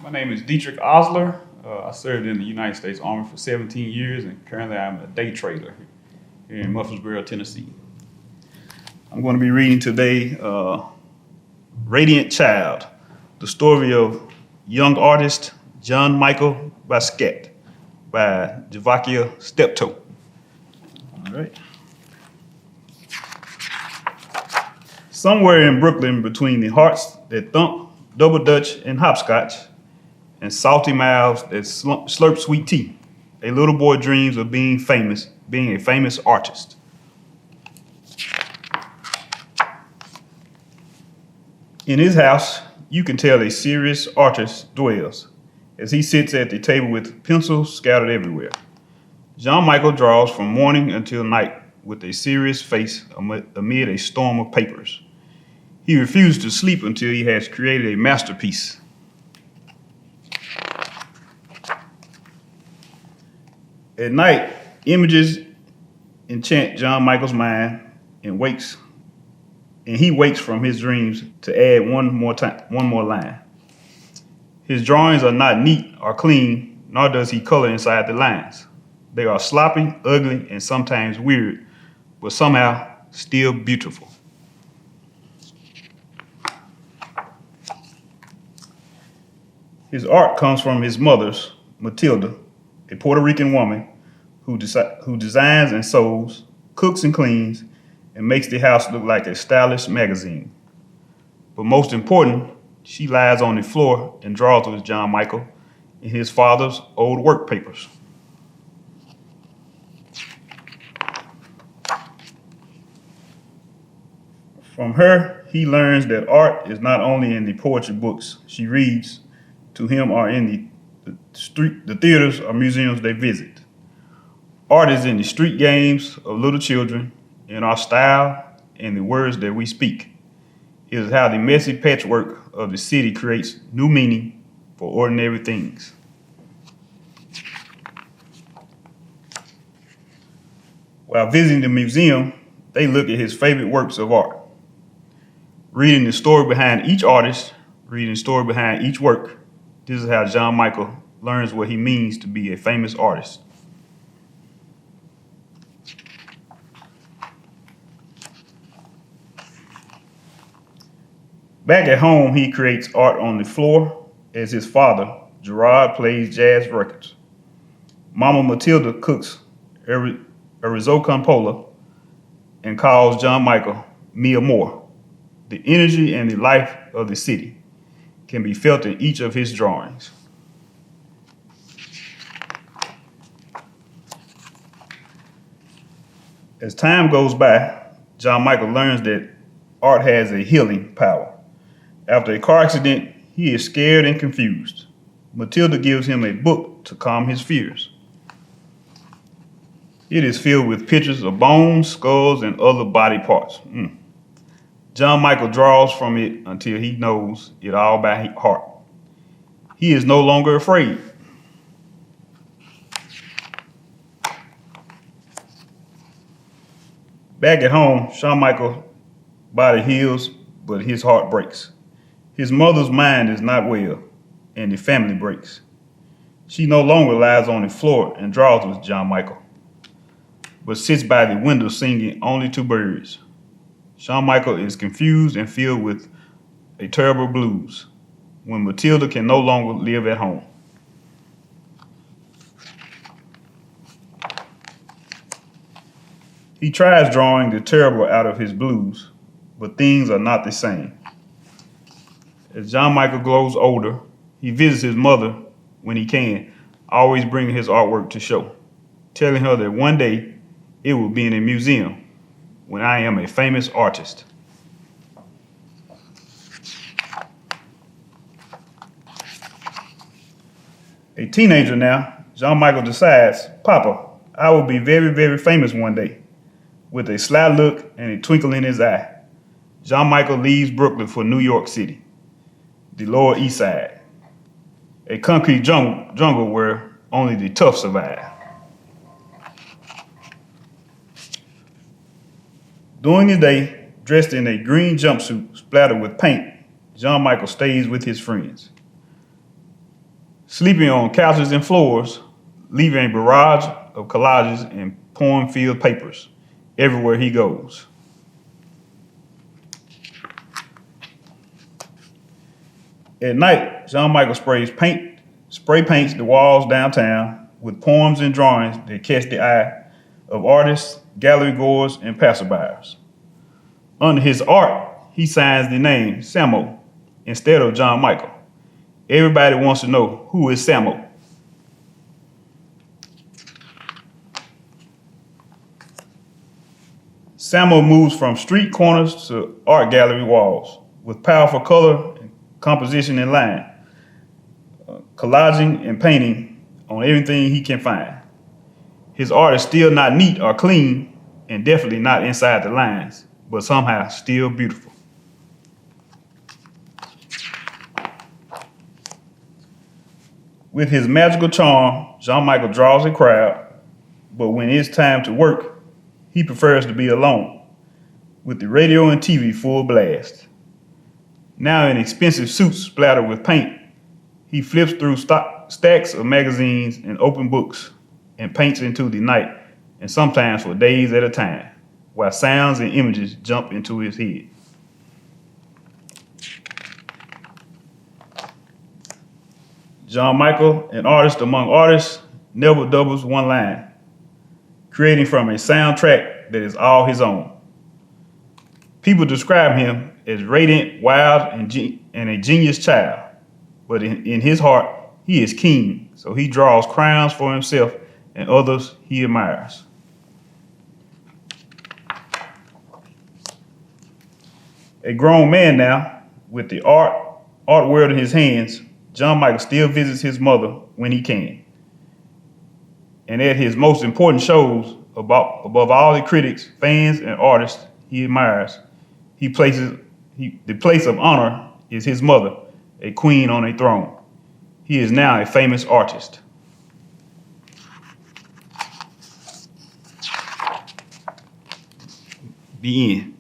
My name is Detrick Osler. I served in the United States Army for 17 years, and currently I'm a day trader here in Murfreesboro, Tennessee. I'm going to be reading today Radiant Child, the story of young artist Jean-Michel Basquiat by Jean-Michel Steptoe. All right. Somewhere in Brooklyn, between the hearts that thump double dutch and hopscotch, and salty mouths that slurp sweet tea, a little boy dreams of being famous, being a famous artist. In his house, you can tell a serious artist dwells, as he sits at the table with pencils scattered everywhere. Jean-Michel draws from morning until night with a serious face amid a storm of papers. He refuses to sleep until he has created a masterpiece. At night, images enchant Jean-Michel's mind and he wakes from his dreams to add one more line. His drawings are not neat or clean, nor does he color inside the lines. They are sloppy, ugly, and sometimes weird, but somehow still beautiful. His art comes from his mother's, Matilda, a Puerto Rican woman who designs and sews, cooks and cleans, and makes the house look like a stylish magazine. But most important, she lies on the floor and draws with Jean-Michel in his father's old work papers. From her, he learns that art is not only in the poetry books she reads to him or in the theaters or museums they visit. Art is in the street games of little children, in our style, and the words that we speak. It is how the messy patchwork of the city creates new meaning for ordinary things. While visiting the museum, they look at his favorite works of art. Reading the story behind each artist, reading the story behind each work, this is how Jean-Michel learns what he means to be a famous artist. Back at home, he creates art on the floor as his father, Gerard, plays jazz records. Mama Matilda cooks a risotto con pollo and calls Jean-Michel mi amor. The energy and the life of the city can be felt in each of his drawings. As time goes by, Jean-Michel learns that art has a healing power. After a car accident, he is scared and confused. Matilda gives him a book to calm his fears. It is filled with pictures of bones, skulls, and other body parts. Jean-Michel draws from it until he knows it all by heart. He is no longer afraid. Back at home, Jean-Michel's body heals, but his heart breaks. His mother's mind is not well, and the family breaks. She no longer lies on the floor and draws with Jean-Michel, but sits by the window singing only to birds. Jean-Michel is confused and filled with a terrible blues when Matilda can no longer live at home. He tries drawing the terrible out of his blues, but things are not the same. As Jean-Michel grows older, he visits his mother when he can, always bringing his artwork to show, telling her that one day it will be in a museum when I am a famous artist. A teenager now, Jean-Michel decides, Papa, I will be very, very famous one day. With a sly look and a twinkle in his eye, Jean-Michel leaves Brooklyn for New York City, the Lower East Side, a concrete jungle where only the tough survive. During the day, dressed in a green jumpsuit splattered with paint, Jean-Michel stays with his friends. sleeping on couches and floors, leaving a barrage of collages and poem-filled papers everywhere he goes. At night, Jean-Michel spray paints the walls downtown with poems and drawings that catch the eye of artists, gallery goers, and passerbyers. Under his art, he signs the name Samo instead of Jean-Michel. Everybody wants to know, who is Samo? Samo moves from street corners to art gallery walls with powerful color, composition, and line, collaging and painting on everything he can find. His art is still not neat or clean, and definitely not inside the lines, but somehow still beautiful. With his magical charm, Jean-Michel draws a crowd, but when it's time to work, he prefers to be alone, with the radio and TV full blast. Now in expensive suits splattered with paint, he flips through stacks of magazines and open books and paints into the night, and sometimes for days at a time, while sounds and images jump into his head. Jean-Michel, an artist among artists, never doubles one line, creating from a soundtrack that is all his own. People describe him as radiant, wild, and a genius child, but in his heart, he is king, so he draws crowns for himself and others he admires. A grown man now, with the art world in his hands, Jean-Michel still visits his mother when he can. And at his most important shows, above all the critics, fans, and artists he admires, the place of honor is his mother, a queen on a throne. He is now a famous artist. The end.